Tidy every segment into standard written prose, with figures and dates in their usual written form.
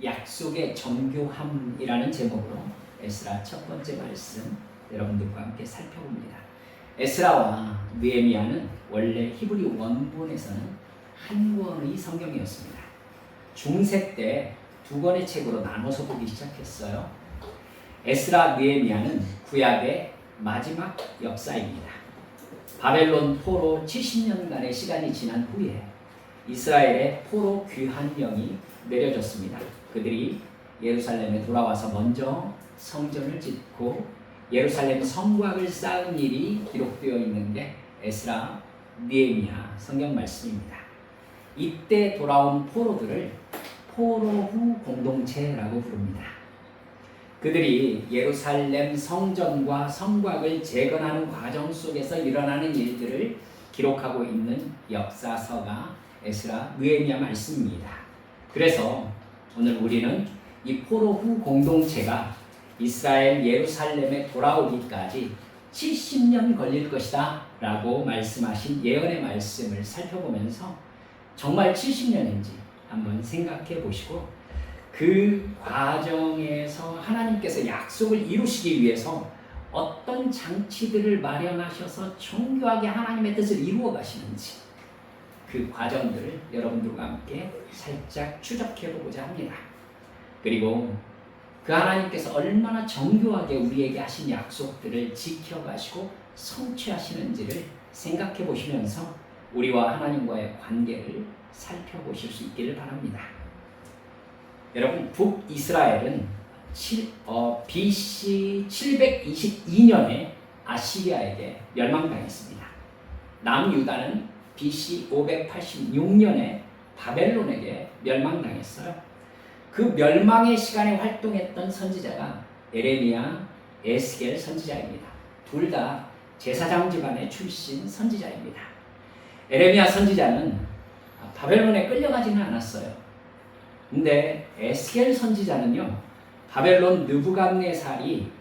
약속의 정교함이라는 제목으로 에스라 첫 번째 말씀 여러분들과 함께 살펴봅니다. 에스라와 느헤미야는 원래 히브리 원본에서는 한 권의 성경이었습니다. 중세 때 두 권의 책으로 나눠서 보기 시작했어요. 에스라, 느헤미야는 구약의 마지막 역사입니다. 바벨론 포로 70년간의 시간이 지난 후에 이스라엘의 포로 귀환령이 내려졌습니다. 그들이 예루살렘에 돌아와서 먼저 성전을 짓고 예루살렘 성곽을 쌓은 일이 기록되어 있는 게 에스라, 느헤미야 성경 말씀입니다. 이때 돌아온 포로들을 포로 후 공동체라고 부릅니다. 그들이 예루살렘 성전과 성곽을 재건하는 과정 속에서 일어나는 일들을 기록하고 있는 역사서가 에스라, 느헤미야 말씀입니다. 그래서 오늘 우리는 이 포로 후 공동체가 이스라엘 예루살렘에 돌아오기까지 70년 걸릴 것이다 라고 말씀하신 예언의 말씀을 살펴보면서 정말 70년인지 한번 생각해 보시고 그 과정에서 하나님께서 약속을 이루시기 위해서 어떤 장치들을 마련하셔서 정교하게 하나님의 뜻을 이루어 가시는지 그 과정들을 여러분들과 함께 살짝 추적해 보고자 합니다. 그리고 그 하나님께서 얼마나 정교하게 우리에게 하신 약속들을 지켜가시고 성취하시는지를 생각해 보시면서 우리와 하나님과의 관계를 살펴보실 수 있기를 바랍니다. 여러분, 북이스라엘은 BC 722년에 아시리아에게 멸망당했습니다. 남유다는 BC 586년에 바벨론에게 멸망당했어요. 그 멸망의 시간에 활동했던 선지자가 에레미야, 에스겔 선지자입니다. 둘 다 제사장 집안의 출신 선지자입니다. 에레미야 선지자는 바벨론에 끌려가지는 않았어요. 근데 에스겔 선지자는요, 바벨론 느부갓네살이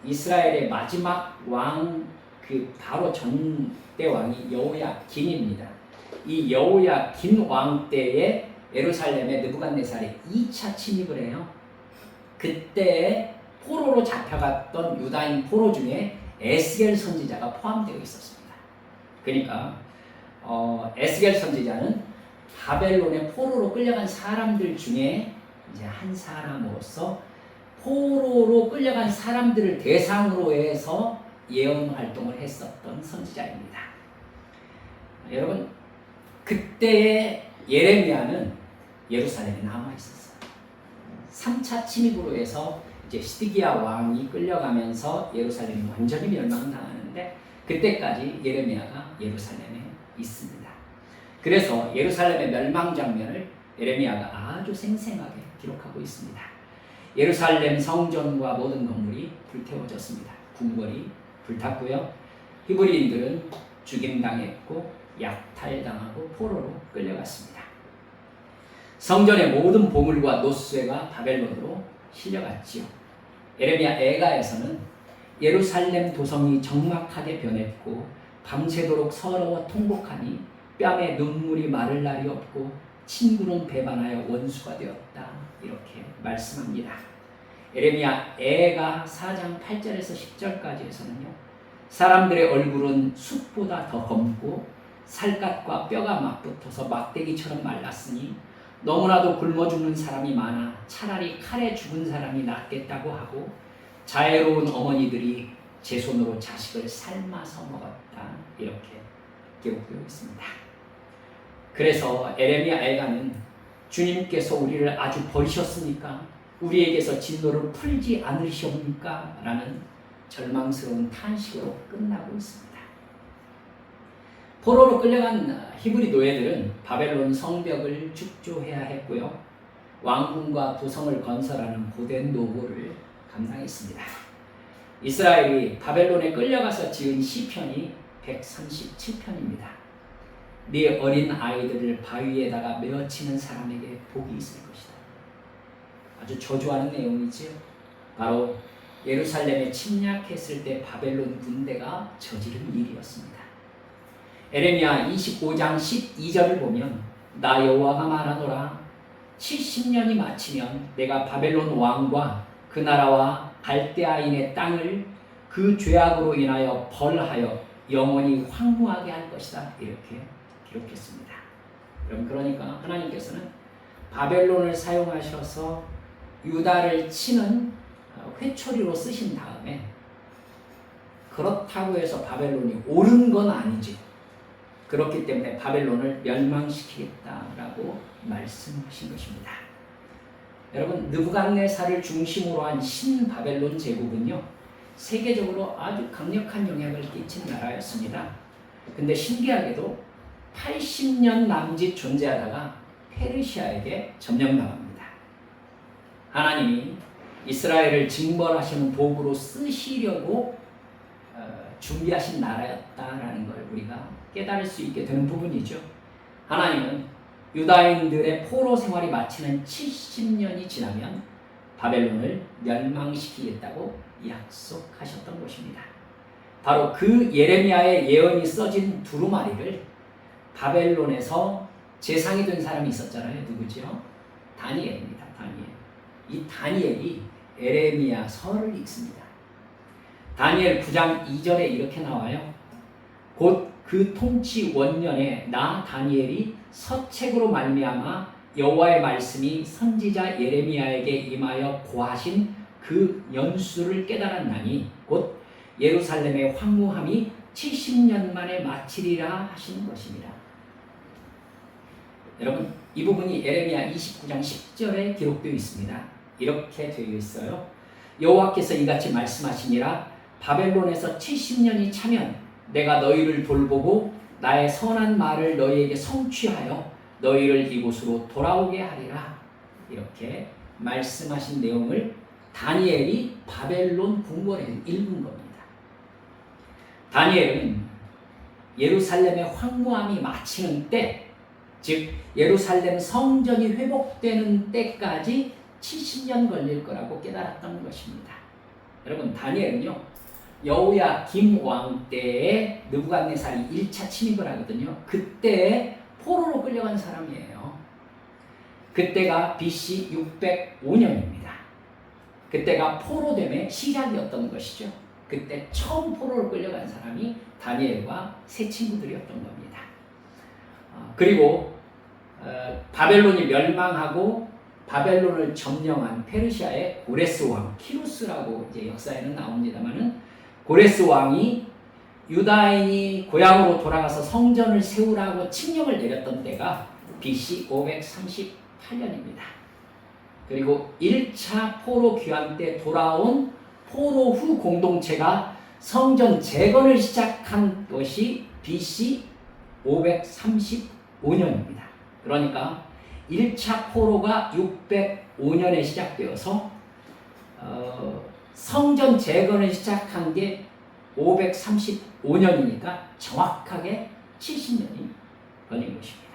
이스라엘의 마지막 왕, 그 바로 전대 왕이 여호야긴입니다. 이 여호야긴 왕 때에 예루살렘에 느부갓네살이 2차 침입을 해요. 그때 포로로 잡혀갔던 유다인 포로 중에 에스겔 선지자가 포함되어 있었습니다. 그러니까 에스겔 선지자는 바벨론의 포로로 끌려간 사람들 중에 이제 한 사람으로서 포로로 끌려간 사람들을 대상으로 해서 예언 활동을 했었던 선지자입니다. 여러분, 그때의 예레미야는 예루살렘에 남아 있었어요. 3차 침입으로 해서 이제 시드기야 왕이 끌려가면서 예루살렘이 완전히 멸망당하는데 그때까지 예레미야가 예루살렘에 있습니다. 그래서 예루살렘의 멸망 장면을 예레미야가 아주 생생하게 기록하고 있습니다. 예루살렘 성전과 모든 건물이 불태워졌습니다. 궁궐이 불탔고요. 히브리인들은 죽임당했고 약탈당하고 포로로 끌려갔습니다. 성전의 모든 보물과 노쇠가 바벨론으로 실려갔지요. 예레미야 애가에서는 예루살렘 도성이 적막하게 변했고 밤새도록 서러워 통곡하니 뺨에 눈물이 마를 날이 없고 친구는 배반하여 원수가 되었다, 이렇게 말씀합니다. 예레미야 애가 4장 8절에서 10절까지에서는요, 사람들의 얼굴은 숯보다 더 검고 살갗과 뼈가 맞붙어서 막대기처럼 말랐으니 너무나도 굶어 죽는 사람이 많아 차라리 칼에 죽은 사람이 낫겠다고 하고 자애로운 어머니들이 제 손으로 자식을 삶아서 먹었다, 이렇게 기록되어 있습니다. 그래서 예레미야 애가는 주님께서 우리를 아주 버리셨습니까? 우리에게서 진노를 풀지 않으시옵니까? 라는 절망스러운 탄식으로 끝나고 있습니다. 포로로 끌려간 히브리 노예들은 바벨론 성벽을 축조해야 했고요. 왕궁과 도성을 건설하는 고된 노고를 감당했습니다. 이스라엘이 바벨론에 끌려가서 지은 시편이 137편입니다. 네 어린 아이들을 바위에다가 메어치는 사람에게 복이 있을 것이다. 아주 저주하는 내용이지요. 바로 예루살렘에 침략했을 때 바벨론 군대가 저지른 일이었습니다. 에레미야 25장 12절을 보면 나 여호와가 말하노라 70년이 마치면 내가 바벨론 왕과 그 나라와 갈대아인의 땅을 그 죄악으로 인하여 벌하여 영원히 황무하게 할 것이다. 이렇게 기록했습니다. 그러니까 하나님께서는 바벨론을 사용하셔서 유다를 치는 회초리로 쓰신 다음에 그렇다고 해서 바벨론이 옳은 건 아니지. 그렇기 때문에 바벨론을 멸망시키겠다라고 말씀하신 것입니다. 여러분, 느부갓네살을 중심으로 한 신바벨론 제국은요, 세계적으로 아주 강력한 영향을 끼친 나라였습니다. 근데 신기하게도 80년 남짓 존재하다가 페르시아에게 점령당합니다. 하나님이 이스라엘을 징벌하시는 도구로 쓰시려고 준비하신 나라였다라는 걸 우리가 깨달을 수 있게 되는 부분이죠. 하나님은 유다인들의 포로 생활이 마치는 70년이 지나면 바벨론을 멸망시키겠다고 약속하셨던 것입니다. 바로 그 예레미야의 예언이 써진 두루마리를 바벨론에서 제상이 된 사람이 있었잖아요. 누구죠? 다니엘입니다. 다니엘. 이 다니엘이 예레미야서를 읽습니다. 다니엘 9장 2절에 이렇게 나와요. 곧 그 통치 원년에 나 다니엘이 서책으로 말미암아 여호와의 말씀이 선지자 예레미야에게 임하여 고하신 그 연수를 깨달았나니 곧 예루살렘의 황무함이 70년 만에 마치리라 하신 것입니다. 여러분, 이 부분이 예레미야 29장 10절에 기록되어 있습니다. 이렇게 되어 있어요. 여호와께서 이같이 말씀하시니라. 바벨론에서 70년이 차면 내가 너희를 돌보고 나의 선한 말을 너희에게 성취하여 너희를 이곳으로 돌아오게 하리라. 이렇게 말씀하신 내용을 다니엘이 바벨론 궁궐에서 읽은 겁니다. 다니엘은 예루살렘의 황무함이 마치는 때, 즉 예루살렘 성전이 회복되는 때까지 70년 걸릴 거라고 깨달았던 것입니다. 여러분, 다니엘은요, 여호야김 왕 때에 느부갓네살이 1차 침입을 하거든요. 그때 포로로 끌려간 사람이에요. 그때가 BC 605년입니다. 그때가 포로됨의 시작이었던 것이죠. 그때 처음 포로로 끌려간 사람이 다니엘과 세 친구들이었던 겁니다. 그리고 바벨론이 멸망하고 바벨론을 점령한 페르시아의 고레스 왕 키루스라고 이제 역사에는 나옵니다만은, 고레스 왕이 유다인이 고향으로 돌아가서 성전을 세우라고 칙령을 내렸던 때가 BC 538년입니다. 그리고 1차 포로 귀환 때 돌아온 포로 후 공동체가 성전 재건을 시작한 것이 BC 535년입니다. 그러니까 1차 포로가 605년에 시작되어서 성전 재건을 시작한 게 535년이니까 정확하게 70년이 걸린 것입니다.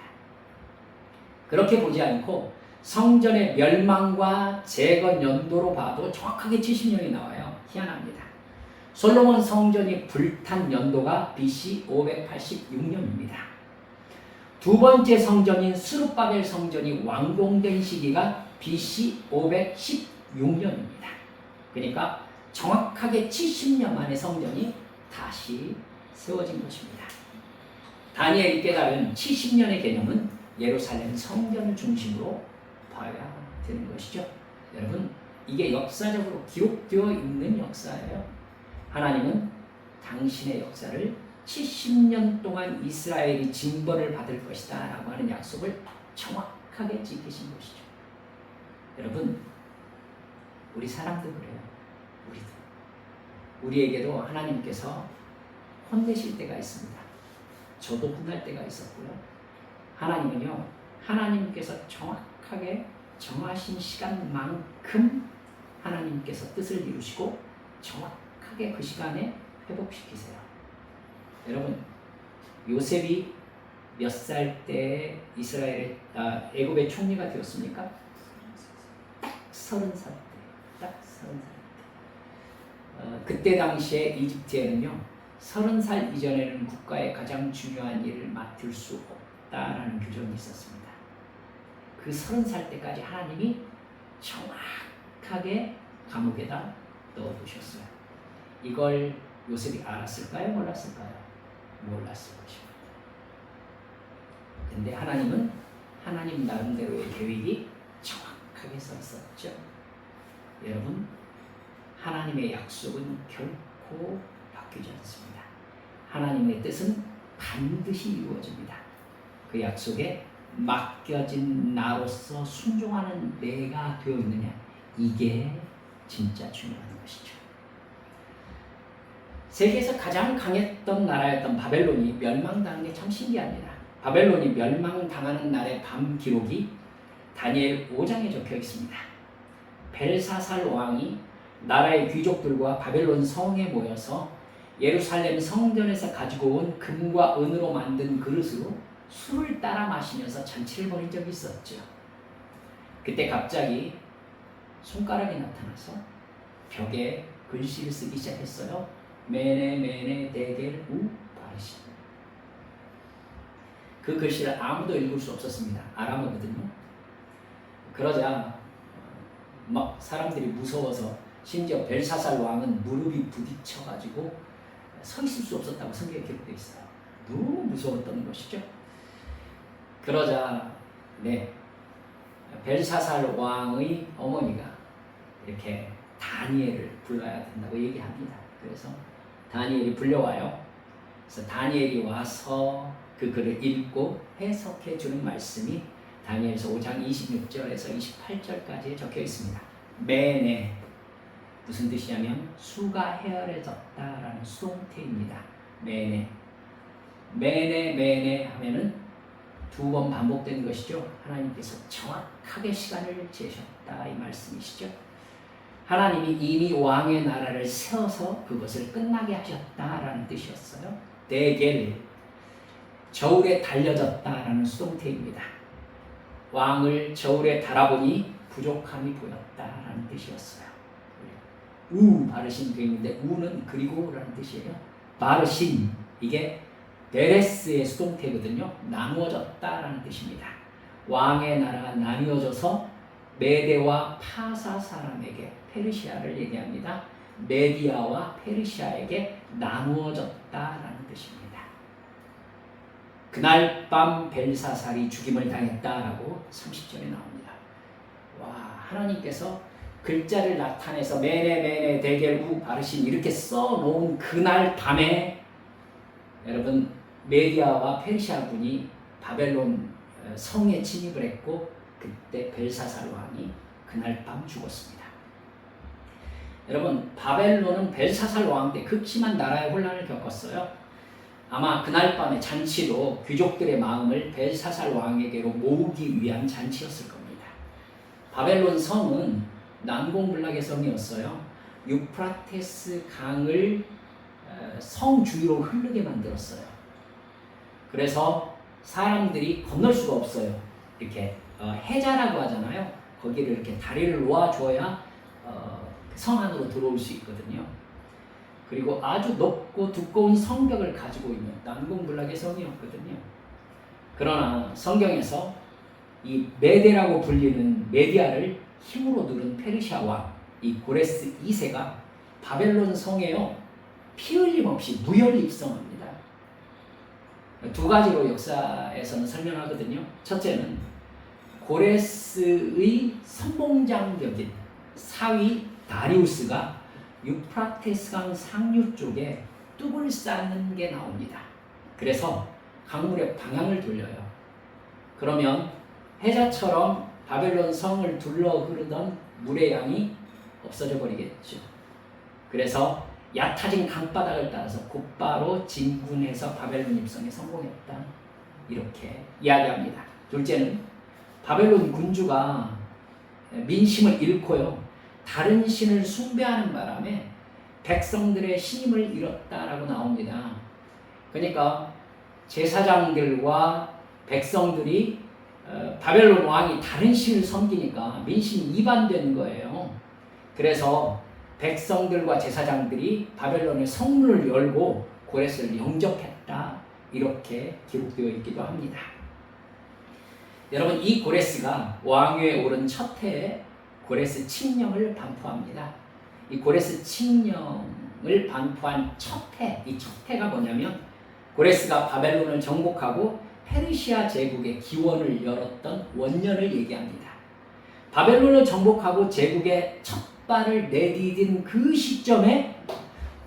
그렇게 보지 않고 성전의 멸망과 재건 연도로 봐도 정확하게 70년이 나와요. 희한합니다. 솔로몬 성전이 불탄 연도가 BC 586년입니다. 두 번째 성전인 스룹바벨 성전이 완공된 시기가 BC 516년입니다. 그러니까 정확하게 70년 만에 성전이 다시 세워진 것입니다. 다니엘이 깨달은 70년의 개념은 예루살렘 성전을 중심으로 봐야 되는 것이죠. 여러분, 이게 역사적으로 기록되어 있는 역사예요. 하나님은 당신의 역사를 70년 동안 이스라엘이 징벌을 받을 것이다 라고 하는 약속을 정확하게 지키신 것이죠. 여러분, 우리 사람도 그래요. 우리에게도 하나님께서 혼내실 때가 있습니다. 저도 혼날 때가 있었고요. 하나님은요, 하나님께서 정확하게 정하신 시간만큼 하나님께서 뜻을 이루시고 정확하게 그 시간에 회복시키세요. 여러분, 요셉이 몇 살 때 애굽의 총리가 되었습니까? 딱 30살 때. 딱 30살. 그때 당시에 이집트에는요, 30살 이전에는 국가의 가장 중요한 일을 맡을 수 없다라는 규정이 있었습니다. 그 30살 때까지 하나님이 정확하게 감옥에다 넣어두셨어요. 이걸 요셉이 알았을까요? 몰랐을까요? 몰랐을 것입니다. 근데 하나님은 하나님 나름대로의 계획이 정확하게 서 있었죠. 여러분, 하나님의 약속은 결코 바뀌지 않습니다. 하나님의 뜻은 반드시 이루어집니다. 그 약속에 맡겨진 나로서 순종하는 내가 되어 있느냐, 이게 진짜 중요한 것이죠. 세계에서 가장 강했던 나라였던 바벨론이 멸망당한 게 참 신기합니다. 바벨론이 멸망당하는 날의 밤 기록이 다니엘 5장에 적혀 있습니다. 벨사살 왕이 나라의 귀족들과 바벨론 성에 모여서 예루살렘 성전에서 가지고 온 금과 은으로 만든 그릇으로 술을 따라 마시면서 잔치를 벌인 적이 있었죠. 그때 갑자기 손가락이 나타나서 벽에 글씨를 쓰기 시작했어요. 메네 메네 데겔 우 바르신. 그 글씨를 아무도 읽을 수 없었습니다. 아람어거든요. 그러자 막 사람들이 무서워서 심지어 벨사살 왕은 무릎이 부딪혀가지고 서 있을 수 없었다고 성경에 기록되어 있어요. 너무 무서웠던 것이죠. 그러자 벨사살 왕의 어머니가 이렇게 다니엘을 불러야 된다고 얘기합니다. 그래서 다니엘이 불려와요. 그래서 다니엘이 와서 그 글을 읽고 해석해 주는 말씀이 다니엘서 5장 26절에서 28절까지 적혀 있습니다. 메네, 무슨 뜻이냐면 수가 헤아려졌다라는 수동태입니다. 메네, 메네, 메네 하면은 두 번 반복되는 것이죠. 하나님께서 정확하게 시간을 재셨다 이 말씀이시죠. 하나님이 이미 왕의 나라를 세워서 그것을 끝나게 하셨다라는 뜻이었어요. 데겔, 저울에 달려졌다라는 수동태입니다. 왕을 저울에 달아보니 부족함이 보였다라는 뜻이었어요. 우 바르신 되어 있는데 우는 그리고라는 뜻이에요. 바르신, 이게 베레스의 수동태거든요. 나누어졌다라는 뜻입니다. 왕의 나라가 나뉘어져서 메데와 파사 사람에게, 페르시아를 얘기합니다. 메디아와 페르시아에게 나누어졌다라는 뜻입니다. 그날 밤 벨사살이 죽임을 당했다라고 30절에 나옵니다. 와, 하나님께서 글자를 나타내서 메네 메네 데겔 우 바르신 이렇게 써놓은 그날 밤에 여러분 메디아와 페르시아 군이 바벨론 성에 침입을 했고 그때 벨사살 왕이 그날 밤 죽었습니다. 여러분 바벨론은 벨사살 왕 때 극심한 나라의 혼란을 겪었어요. 아마 그날 밤의 잔치도 귀족들의 마음을 벨사살 왕에게로 모으기 위한 잔치였을 겁니다. 바벨론 성은 난공불락의 성이었어요. 유프라테스 강을 성 주위로 흐르게 만들었어요. 그래서 사람들이 건널 수가 없어요. 이렇게 해자라고 하잖아요. 거기를 이렇게 다리를 놓아줘야 성 안으로 들어올 수 있거든요. 그리고 아주 높고 두꺼운 성벽을 가지고 있는 난공불락의 성이었거든요. 그러나 성경에서 이 메데라고 불리는 메디아를 힘으로 누른 페르시아 왕, 이 고레스 2세가 바벨론 성에요 피 흘림 없이 무혈 입성합니다. 두 가지로 역사에서는 설명하거든요. 첫째는 고레스의 선봉장격인 사위 다리우스가 유프라테스강 상류 쪽에 뚝을 쌓는 게 나옵니다. 그래서 강물의 방향을 돌려요. 그러면 해자처럼 바벨론 성을 둘러 흐르던 물의 양이 없어져 버리겠죠. 그래서 얕아진 강바닥을 따라서 곧바로 진군해서 바벨론 입성에 성공했다. 이렇게 이야기합니다. 둘째는 바벨론 군주가 민심을 잃고요. 다른 신을 숭배하는 바람에 백성들의 힘을 잃었다라고 나옵니다. 그러니까 제사장들과 백성들이 바벨론 왕이 다른 신을 섬기니까 민심이 이반된 거예요. 그래서 백성들과 제사장들이 바벨론의 성문을 열고 고레스를 영접했다. 이렇게 기록되어 있기도 합니다. 여러분, 이 고레스가 왕위에 오른 첫 해에 고레스 칙령을 반포합니다. 이 고레스 칙령을 반포한 첫 해, 이 첫 해가 뭐냐면 고레스가 바벨론을 정복하고 페르시아 제국의 기원을 열었던 원년을 얘기합니다. 바벨론을 정복하고 제국의 첫 발을 내디딘 그 시점에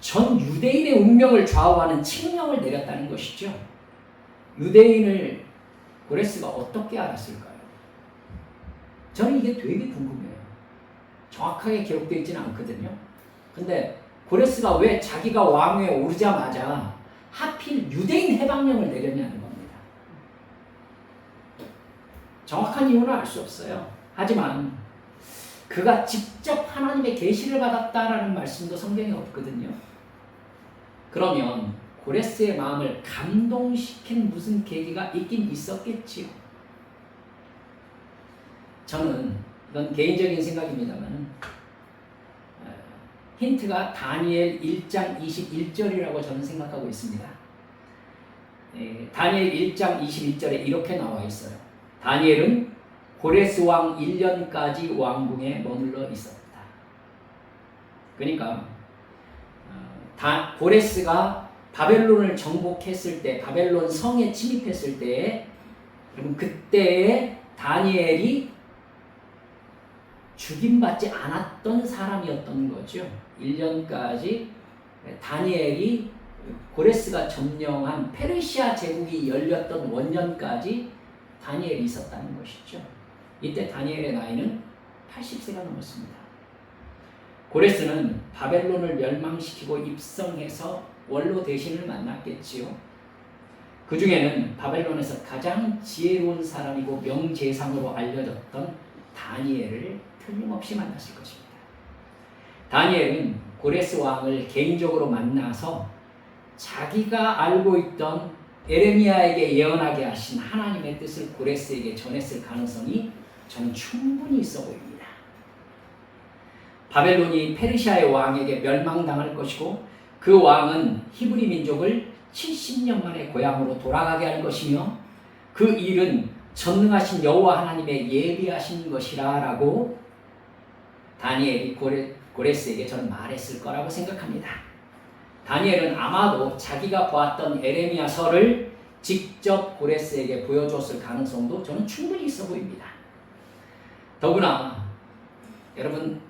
전 유대인의 운명을 좌우하는 칙령을 내렸다는 것이죠. 유대인을 고레스가 어떻게 알았을까요? 저는 이게 되게 궁금해요. 정확하게 기록되어 있지는 않거든요. 근데 고레스가 왜 자기가 왕위에 오르자마자 하필 유대인 해방령을 내렸냐는 겁니다. 정확한 이유는 알 수 없어요. 하지만 그가 직접 하나님의 계시를 받았다라는 말씀도 성경에 없거든요. 그러면 고레스의 마음을 감동시킨 무슨 계기가 있긴 있었겠지요. 저는 이건 개인적인 생각입니다만 힌트가 다니엘 1장 21절이라고 저는 생각하고 있습니다. 다니엘 1장 21절에 이렇게 나와 있어요. 다니엘은 고레스 왕 1년까지 왕궁에 머물러 있었다. 그러니까 고레스가 바벨론을 정복했을 때, 바벨론 성에 침입했을 때에, 여러분 그때에 다니엘이 죽임받지 않았던 사람이었던 거죠. 1년까지 다니엘이 고레스가 점령한 페르시아 제국이 열렸던 원년까지 다니엘이 있었다는 것이죠. 이때 다니엘의 나이는 80세가 넘었습니다. 고레스는 바벨론을 멸망시키고 입성해서 원로 대신을 만났겠지요. 그 중에는 바벨론에서 가장 지혜로운 사람이고 명재상으로 알려졌던 다니엘을 틀림없이 만났을 것입니다. 다니엘은 고레스 왕을 개인적으로 만나서 자기가 알고 있던 에레미야에게 예언하게 하신 하나님의 뜻을 고레스에게 전했을 가능성이 저는 충분히 있어 보입니다. 바벨론이 페르시아의 왕에게 멸망당할 것이고 그 왕은 히브리 민족을 70년 만에 고향으로 돌아가게 할 것이며 그 일은 전능하신 여호와 하나님의 예비하신 것이라 라고 다니엘이 고레스에게 저는 말했을 거라고 생각합니다. 다니엘은 아마도 자기가 보았던 에레미야서를 직접 고레스에게 보여줬을 가능성도 저는 충분히 있어 보입니다. 더구나 여러분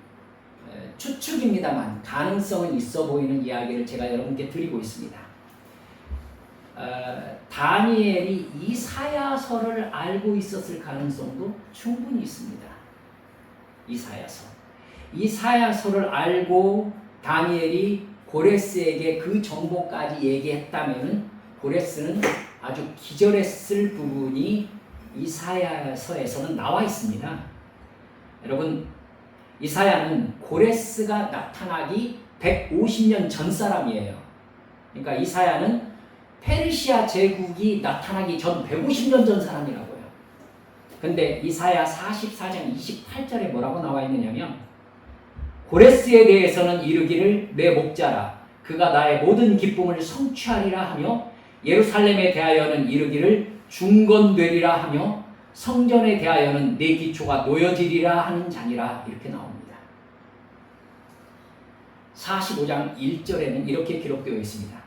추측입니다만 가능성은 있어 보이는 이야기를 제가 여러분께 드리고 있습니다. 다니엘이 이사야서를 알고 있었을 가능성도 충분히 있습니다. 이사야서를 알고 다니엘이 고레스에게 그 정보까지 얘기했다면 고레스는 아주 기절했을 부분이 이사야서에서는 나와 있습니다. 여러분, 이사야는 고레스가 나타나기 150년 전 사람이에요. 그러니까 이사야는 페르시아 제국이 나타나기 전 150년 전 사람이라고요. 근데 이사야 44장 28절에 뭐라고 나와 있느냐면 고레스에 대해서는 이르기를 내 목자라 그가 나의 모든 기쁨을 성취하리라 하며 예루살렘에 대하여는 이르기를 중건되리라 하며 성전에 대하여는 내 기초가 놓여지리라 하는 자니라 이렇게 나옵니다. 45장 1절에는 이렇게 기록되어 있습니다.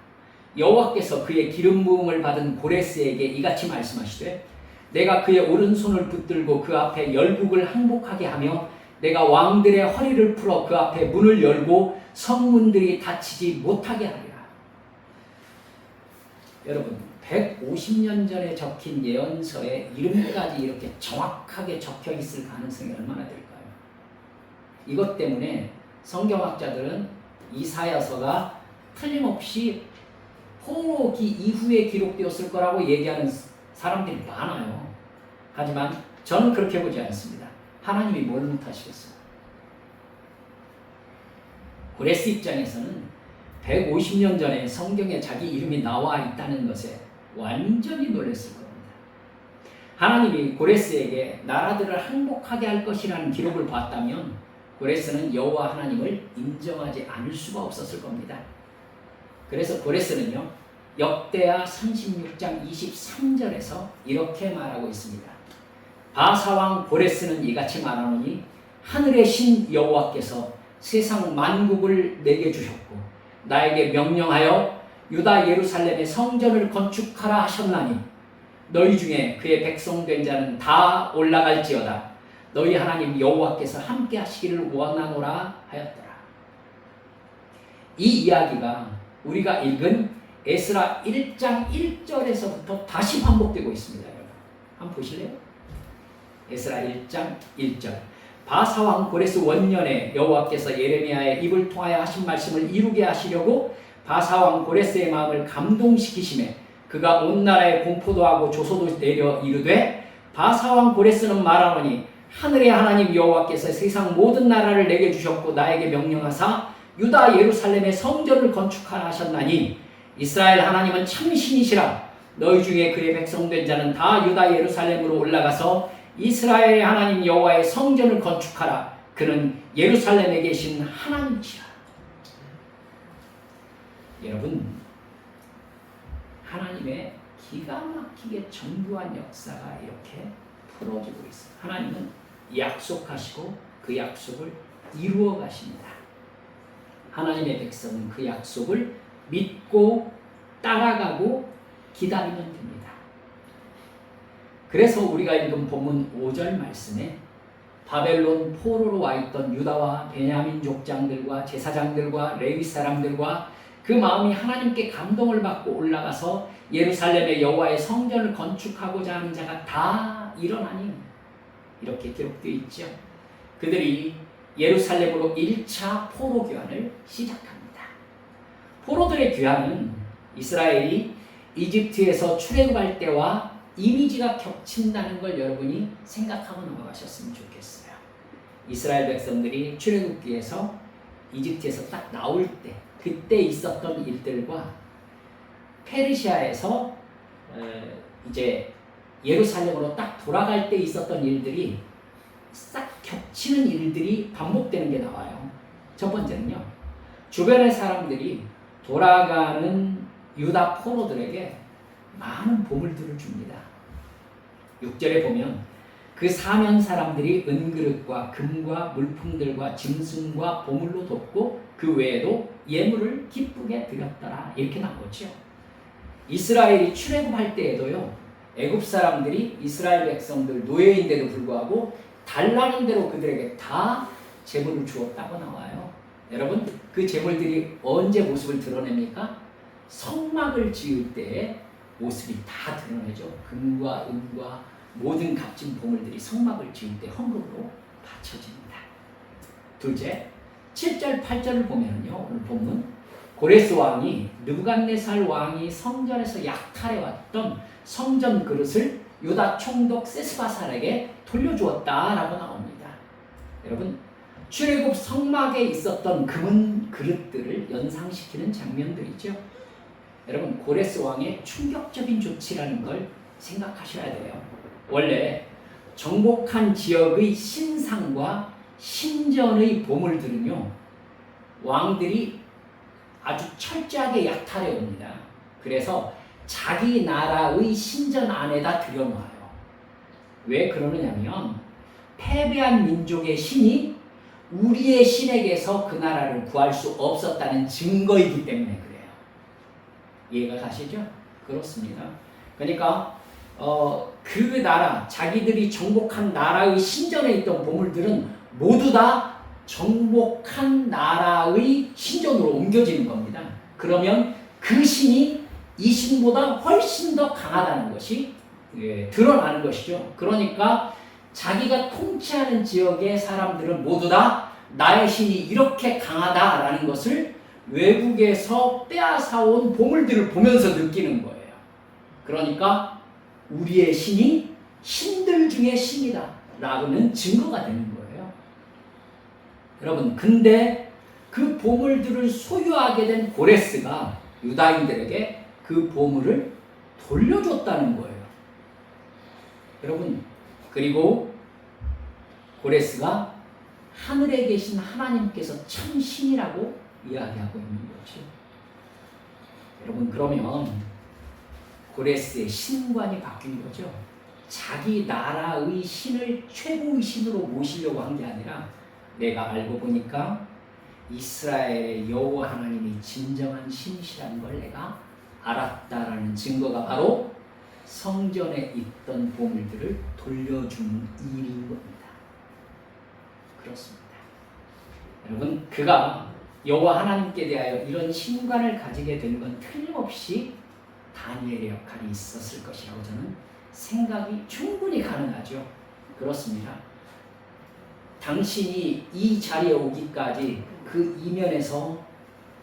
여호와께서 그의 기름 부음을 받은 고레스에게 이같이 말씀하시되 내가 그의 오른손을 붙들고 그 앞에 열국을 항복하게 하며 내가 왕들의 허리를 풀어 그 앞에 문을 열고 성문들이 닫히지 못하게 하리라. 여러분 150년 전에 적힌 예언서에 이름까지 이렇게 정확하게 적혀 있을 가능성이 얼마나 될까요? 이것 때문에 성경학자들은 이사야서가 틀림없이 포로기 이후에 기록되었을 거라고 얘기하는 사람들이 많아요. 하지만 저는 그렇게 보지 않습니다. 하나님이 뭘 못하시겠어요? 고레스 입장에서는 150년 전에 성경에 자기 이름이 나와 있다는 것에 완전히 놀랐을 겁니다. 하나님이 고레스에게 나라들을 항복하게 할 것이라는 기록을 봤다면 고레스는 여호와 하나님을 인정하지 않을 수가 없었을 겁니다. 그래서 고레스는요 역대하 36장 23절에서 이렇게 말하고 있습니다. 바사왕 고레스는 이같이 말하노니 하늘의 신 여호와께서 세상 만국을 내게 주셨고 나에게 명령하여 유다 예루살렘의 성전을 건축하라 하셨나니 너희 중에 그의 백성 된 자는 다 올라갈지어다. 너희 하나님 여호와께서 함께 하시기를 원하노라 하였더라. 이 이야기가 우리가 읽은 에스라 1장 1절에서부터 다시 반복되고 있습니다. 여러분 한번 보실래요? 에스라 1장 1절 바사왕 고레스 원년에 여호와께서 예레미야의 입을 통하여 하신 말씀을 이루게 하시려고 바사왕 고레스의 마음을 감동시키심에 그가 온 나라에 공포도 하고 조소도 내려 이르되 바사왕 고레스는 말하노니 하늘의 하나님 여호와께서 세상 모든 나라를 내게 주셨고 나에게 명령하사 유다 예루살렘의 성전을 건축하라 하셨나니 이스라엘 하나님은 참 신이시라. 너희 중에 그의 백성 된 자는 다 유다 예루살렘으로 올라가서 이스라엘의 하나님 여호와의 성전을 건축하라. 그는 예루살렘에 계신 하나님이시라. 여러분, 하나님의 기가 막히게 정교한 역사가 이렇게 풀어지고 있어요. 하나님은 약속하시고 그 약속을 이루어 가십니다. 하나님의 백성은 그 약속을 믿고 따라가고 기다리면 됩니다. 그래서 우리가 읽은 본문 5절 말씀에 바벨론 포로로 와 있던 유다와 베냐민 족장들과 제사장들과 레위 사람들과 그 마음이 하나님께 감동을 받고 올라가서 예루살렘의 여호와의 성전을 건축하고자 하는 자가 다 일어나니 이렇게 기록되어 있죠. 그들이 예루살렘으로 1차 포로 귀환을 시작합니다. 포로들의 귀환은 이스라엘이 이집트에서 출애굽할 때와 이미지가 겹친다는 걸 여러분이 생각하고 넘어가셨으면 좋겠어요. 이스라엘 백성들이 출애굽기에서 이집트에서 딱 나올 때 그때 있었던 일들과 페르시아에서 이제 예루살렘으로 딱 돌아갈 때 있었던 일들이 싹 겹치는 일들이 반복되는 게 나와요. 첫 번째는요, 주변의 사람들이 돌아가는 유다 포로들에게 많은 보물들을 줍니다. 6절에 보면 그 사면 사람들이 은그릇과 금과 물품들과 짐승과 보물로 돕고 그 외에도 예물을 기쁘게 드렸더라 이렇게 나오죠. 이스라엘이 출애굽할 때에도요, 애굽 사람들이 이스라엘 백성들 노예인데도 불구하고 달라는 대로 그들에게 다 재물을 주었다고 나와요. 여러분, 그 재물들이 언제 모습을 드러냅니까? 성막을 지을 때의 모습이 다 드러내죠. 금과 은과 모든 값진 보물들이 성막을 지을 때 헌금으로 바쳐집니다. 둘째, 7절 8절을 보면요, 오늘 본문 고레스 왕이 느부갓네살 왕이 성전에서 약탈해왔던 성전 그릇을 유다 총독 세스바살에게 돌려주었다라고 나옵니다. 여러분, 출애굽 성막에 있었던 금은 그릇들을 연상시키는 장면들이죠. 여러분, 고레스 왕의 충격적인 조치라는 걸 생각하셔야 돼요. 원래 정복한 지역의 신상과 신전의 보물들은요, 왕들이 아주 철저하게 약탈해 옵니다. 그래서 자기 나라의 신전 안에다 들여놓아요. 왜 그러느냐면 패배한 민족의 신이 우리의 신에게서 그 나라를 구할 수 없었다는 증거이기 때문에 그래요. 이해가 가시죠? 그렇습니다. 그러니까 그 나라, 자기들이 정복한 나라의 신전에 있던 보물들은 모두 다 정복한 나라의 신전으로 옮겨지는 겁니다. 그러면 그 신이 이 신보다 훨씬 더 강하다는 것이 드러나는 것이죠. 그러니까 자기가 통치하는 지역의 사람들은 모두 다 나의 신이 이렇게 강하다라는 것을 외국에서 빼앗아온 보물들을 보면서 느끼는 거예요. 그러니까 우리의 신이 신들 중에 신이다 라는 증거가 되는 거예요. 여러분, 근데 그 보물들을 소유하게 된 고레스가 유다인들에게 그 보물을 돌려줬다는 거예요. 여러분, 그리고 고레스가 하늘에 계신 하나님께서 참 신이라고 이야기하고 있는 거죠. 여러분, 그러면 고레스의 신관이 바뀐 거죠. 자기 나라의 신을 최고의 신으로 모시려고 한 게 아니라 내가 알고 보니까 이스라엘의 여호와 하나님이 진정한 신이시라는 걸 내가 알았다라는 증거가 바로 성전에 있던 보물들을 돌려주는 일인 겁니다. 그렇습니다. 여러분, 그가 여호와 하나님께 대하여 이런 신관을 가지게 된 건 틀림없이 다니엘의 역할이 있었을 것이라고 저는 생각이 충분히 가능하죠. 그렇습니다. 당신이 이 자리에 오기까지 그 이면에서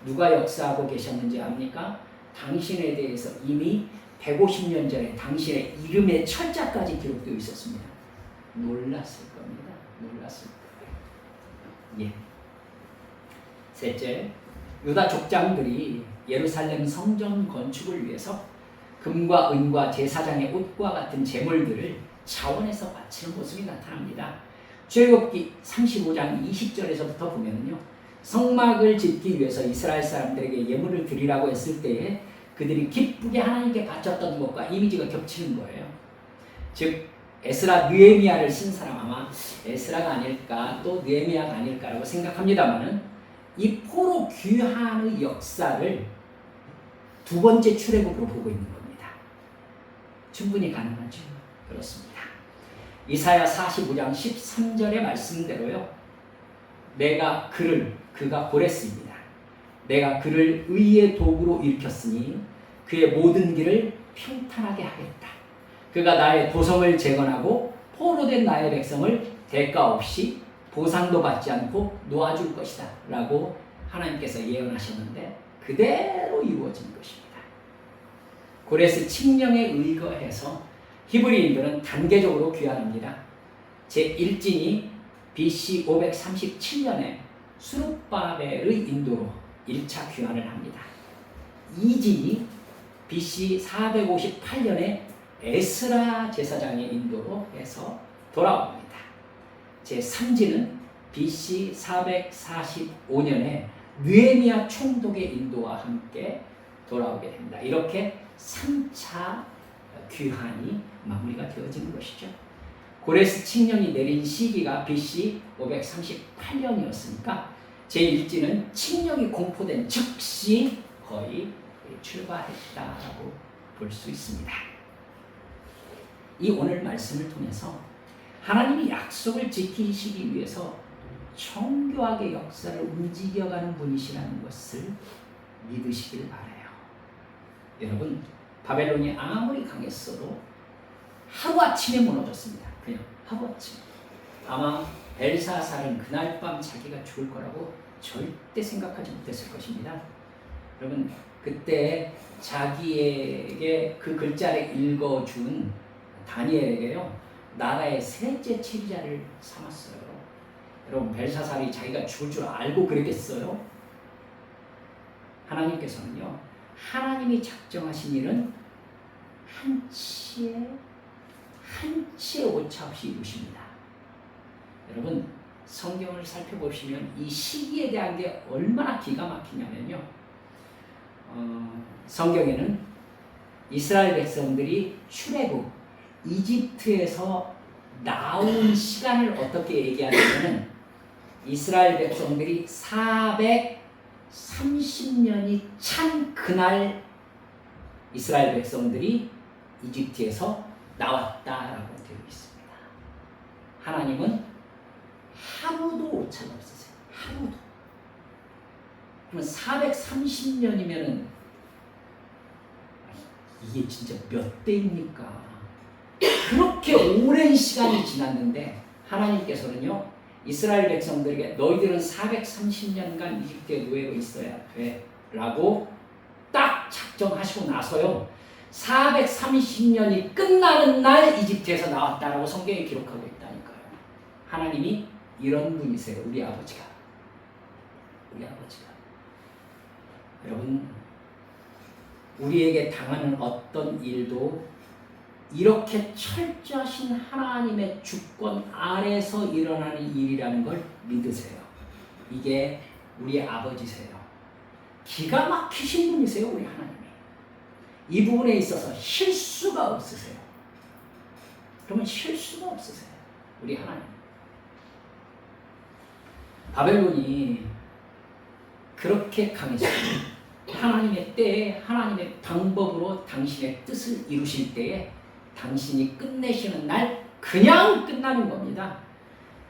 누가 역사하고 계셨는지 압니까? 당신에 대해서 이미 150년 전에 당신의 이름의 철자까지 기록되어 있었습니다. 놀랐을 겁니다. 놀랐을 거예요. 예. 셋째, 유다 족장들이 예루살렘 성전 건축을 위해서 금과 은과 제사장의 옷과 같은 제물들을 자원해서 바치는 모습이 나타납니다. 출애굽기 35장 20절에서부터 보면요, 성막을 짓기 위해서 이스라엘 사람들에게 예물을 드리라고 했을 때에 그들이 기쁘게 하나님께 바쳤던 것과 이미지가 겹치는 거예요. 즉 에스라 느헤미야를 쓴 사람, 아마 에스라가 아닐까 또 느헤미야가 아닐까라고 생각합니다만은 이 포로 귀환의 역사를 두 번째 출애굽으로 보고 있는 겁니다. 충분히 가능하죠. 그렇습니다. 이사야 45장 13절의 말씀대로요, 그가 고랬습니다. 내가 그를 의의 도구로 일으켰으니 그의 모든 길을 평탄하게 하겠다. 그가 나의 도성을 재건하고 포로된 나의 백성을 대가 없이 보상도 받지 않고 놓아줄 것이다 라고 하나님께서 예언하셨는데 그대로 이루어진 것입니다. 고레스 칙령에 의거해서 히브리인들은 단계적으로 귀환합니다. 제1진이 BC 537년에 수룹바벨의 인도로 1차 귀환을 합니다. 2진이 BC 458년에 에스라 제사장의 인도로 해서 돌아옵니다. 제3진은 BC 445년에 느헤미야 총독의 인도와 함께 돌아오게 됩니다. 이렇게 3차 귀환이 마무리가 되어지는 것이죠. 고레스 칙령이 내린 시기가 BC 538년이었으니까 제1진은 칙령이 공포된 즉시 거의 출발했다라고 볼 수 있습니다. 이 오늘 말씀을 통해서 하나님이 약속을 지키시기 위해서 정교하게 역사를 움직여가는 분이시라는 것을 믿으시길 바라요. 여러분, 바벨론이 아무리 강했어도 하루아침에 무너졌습니다. 그냥 하루아침에. 아마 벨사살은 그날 밤 자기가 죽을 거라고 절대 생각하지 못했을 것입니다. 여러분, 그때 자기에게 그 글자를 읽어준 다니엘에게요, 나라의 셋째 책임자를 삼았어요. 여러분, 벨사살이 자기가 죽을 줄 알고 그랬겠어요? 하나님께서는요, 하나님이 작정하신 일은 한치의 오차 없이 이루십니다. 여러분, 성경을 살펴보시면 이 시기에 대한 게 얼마나 기가 막히냐면요, 성경에는 이스라엘 백성들이 출애굽 이집트에서 나온 시간을 어떻게 얘기하냐면 이스라엘 백성들이 430년이 찬 그날 이스라엘 백성들이 이집트에서 나왔다라고 되어 있습니다. 하나님은 하루도 오차가 없으세요. 하루도. 그러면 430년이면은 이게 진짜 몇 대입니까? 그렇게 오랜 시간이 지났는데 하나님께서는요, 이스라엘 백성들에게 너희들은 430년간 이집트의 노예로 있어야 돼 라고 딱 작정하시고 나서요, 430년이 끝나는 날 이집트에서 나왔다라고 성경에 기록하고 있다니까요. 하나님이 이런 분이세요. 우리 아버지가. 여러분, 우리에게 당하는 어떤 일도 이렇게 철저하신 하나님의 주권 아래서 일어나는 일이라는 걸 믿으세요. 이게 우리 아버지세요. 기가 막히신 분이세요, 우리 하나님이. 이 부분에 있어서 실수가 없으세요. 그러면 실수가 없으세요. 우리 하나님. 바벨론이 그렇게 강했어요. 하나님의 때에 하나님의 방법으로 당신의 뜻을 이루실 때에 당신이 끝내시는 날 그냥 끝나는 겁니다.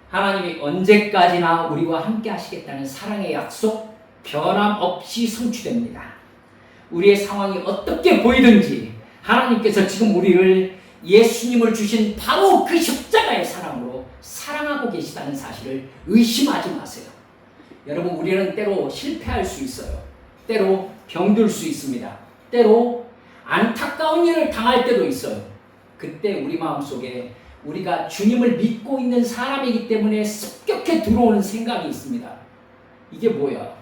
하나님이 언제까지나 우리와 함께 하시겠다는 사랑의 약속 변함없이 성취됩니다. 우리의 상황이 어떻게 보이든지 하나님께서 지금 우리를 예수님을 주신 바로 그 십자가의 사랑으로 사랑하고 계시다는 사실을 의심하지 마세요. 여러분, 우리는 때로 실패할 수 있어요. 때로 병들 수 있습니다. 때로 안타까운 일을 당할 때도 있어요. 그때 우리 마음속에 우리가 주님을 믿고 있는 사람이기 때문에 습격해 들어오는 생각이 있습니다. 이게 뭐야?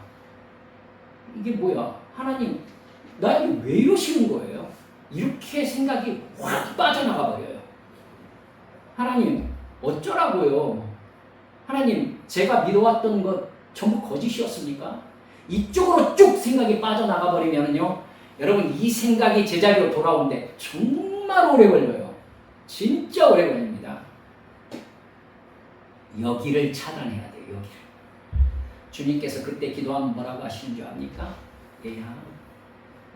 이게 뭐야? 하나님, 나에게 왜 이러시는 거예요? 이렇게 생각이 확 빠져나가 버려요. 하나님, 어쩌라고요? 하나님, 제가 믿어왔던 것 전부 거짓이었습니까? 이쪽으로 쭉 생각이 빠져나가 버리면요, 여러분, 이 생각이 제자리로 돌아오는데 정말 오래 걸려요. 진짜 오래 걸립니다. 여기를 차단해야 돼요. 여기를. 주님께서 그때 기도하면 뭐라고 하시는 줄 압니까? 얘야,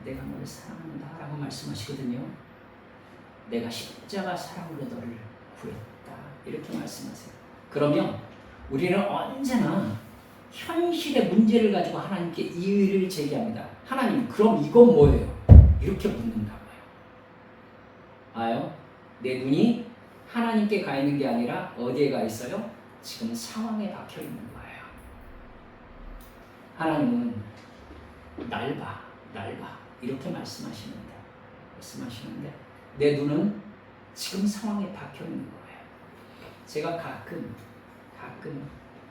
내가 너를 사랑한다 라고 말씀하시거든요. 내가 십자가 사랑으로 너를 구했다 이렇게 말씀하세요. 그러면 우리는 언제나 현실의 문제를 가지고 하나님께 이의를 제기합니다. 하나님, 그럼 이건 뭐예요? 이렇게 묻는다고요. 아요? 내 눈이 하나님께 가 있는 게 아니라 어디에 가 있어요? 지금 상황에 박혀 있는 거예요. 하나님은 날 봐, 날 봐 이렇게 말씀하시는데 내 눈은 지금 상황에 박혀 있는 거예요. 제가 가끔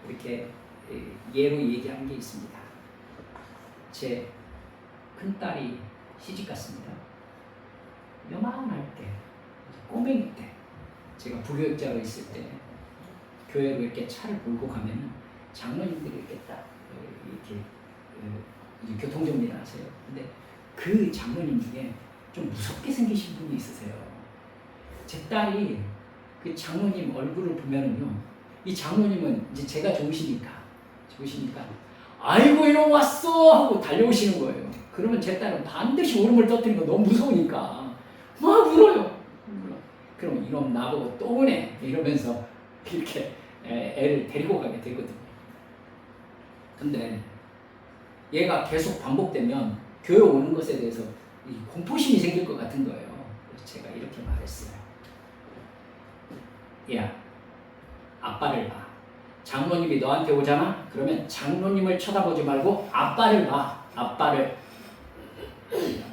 이렇게 예로 얘기한 게 있습니다. 제 큰딸이 시집 갔습니다. 요만할 때, 꼬맹이 때, 제가 부교육자로 있을 때 교회로 이렇게 차를 몰고 가면 장로님들이 이렇게 딱 이렇게 교통정리를 하세요. 근데 그 장로님 중에 좀 무섭게 생기신 분이 있으세요. 제 딸이 그 장로님 얼굴을 보면은요, 이 장로님은 이제 제가 좋으시니까 아이고 이놈 왔어 하고 달려오시는 거예요. 그러면 제 딸은 반드시 울음을 터뜨리는 거 너무 무서우니까 막 울어요. 그럼 이놈 나보고 또 우네 이러면서 이렇게 애를 데리고 가게 되거든요. 근데 얘가 계속 반복되면 교회 오는 것에 대해서 공포심이 생길 것 같은 거예요. 그래서 제가 이렇게 말했어요. 야, 아빠를 봐. 장로님이 너한테 오잖아? 그러면 장로님을 쳐다보지 말고 아빠를 봐. 아빠를.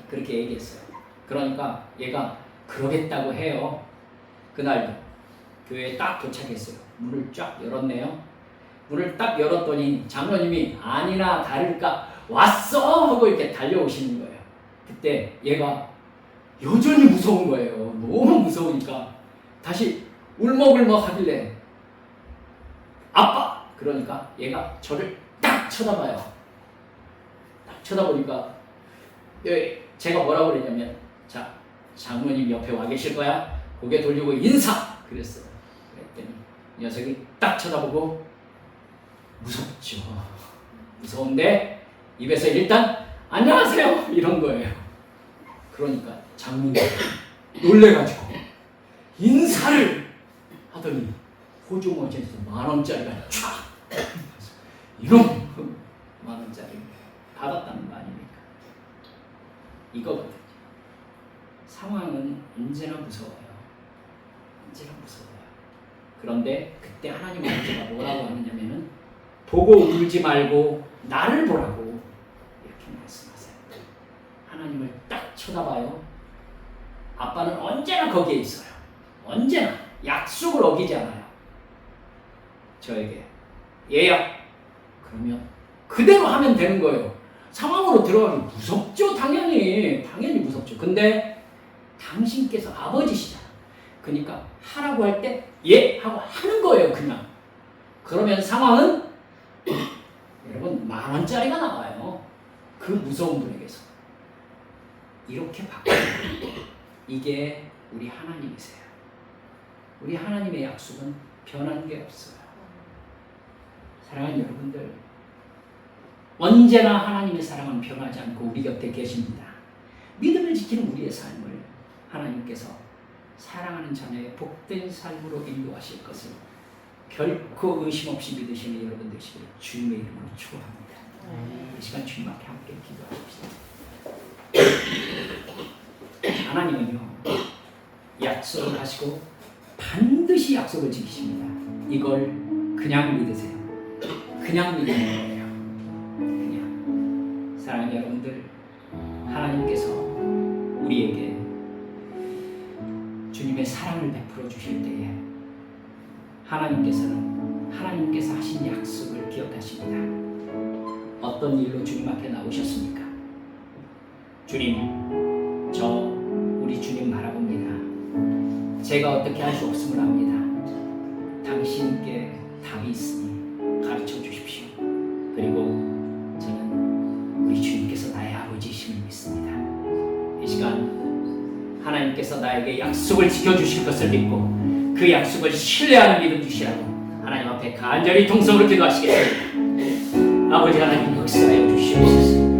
그렇게 얘기했어요. 그러니까 얘가 그러겠다고 해요. 그날도 교회에 딱 도착했어요. 문을 쫙 열었네요. 문을 딱 열었더니 장로님이 아니나 다를까 왔어! 하고 이렇게 달려오시는 거예요. 그때 얘가 여전히 무서운 거예요. 너무 무서우니까 다시 울먹울먹 하길래 아빠! 그러니까 얘가 저를 딱 쳐다봐요. 딱 쳐다보니까 제가 뭐라고 그랬냐면, 자, 장로님 옆에 와 계실 거야? 고개 돌리고 인사! 그랬어요. 그랬더니 녀석이 딱 쳐다보고 무섭죠. 무서운데 입에서 일단 안녕하세요! 이런 거예요. 그러니까 장로님이 놀래가지고 인사를 하더니 호주머니에서 10,000원짜리가 쫙! 이놈! 10,000원짜리 받았다는 거 아닙니까? 이거거든요. 상황은 언제나 무서워요. 언제나 무서워요. 그런데 그때 하나님 아버지가 뭐라고 하느냐면은 보고 울지 말고 나를 보라고 이렇게 말씀하세요. 하나님을 딱 쳐다봐요. 아빠는 언제나 거기에 있어요. 언제나 약속을 어기지 않아요. 저에게 얘야 그러면 그대로 하면 되는 거예요. 상황으로 들어가기 무섭죠. 당연히 무섭죠. 근데 당신께서 아버지시잖아. 그러니까 하라고 할 때 예 하고 하는 거예요. 그냥. 그러면 상황은 여러분 10,000원짜리가 나와요. 그 무서운 분에게서. 이렇게 바꿔요. 이게 우리 하나님이세요. 우리 하나님의 약속은 변한 게 없어요. 사랑하는 여러분들, 언제나 하나님의 사랑은 변하지 않고 우리 곁에 계십니다. 믿음을 지키는 우리의 삶을 하나님께서 사랑하는 자녀의 복된 삶으로 인도하실 것을 결코 의심 없이 믿으시는 여러분 되시기를 주님의 이름으로 축원합니다. 이 시간 주님 앞에 함께 기도하십시다. 하나님은요, 약속을 하시고 반드시 약속을 지키십니다. 이걸 그냥 믿으세요. 그냥 믿는 거예요. 그냥. 사랑하는 여러분들, 하나님께서 우리에게 주님의 사랑을 베풀어 주실 때에 하나님께서 하신 약속을 기억하십니다. 어떤 일로 주님 앞에 나오셨습니까? 주님, 저 우리 주님 바라봅니다. 제가 어떻게 할 수 없음을 압니다. 당신께 답이 있으니 가르쳐 주십시오. 그리고 저는 우리 주님께서 나의 아버지이심을 믿습니다. 이 시간 하나님께서 나에게 약속을 지켜주실 것을 믿고 그 약속을 신뢰하는 믿음 주시라고 하나님 앞에 간절히 통성으로 기도하시겠습니다. 아버지 하나님, 역사하여 주시옵소서.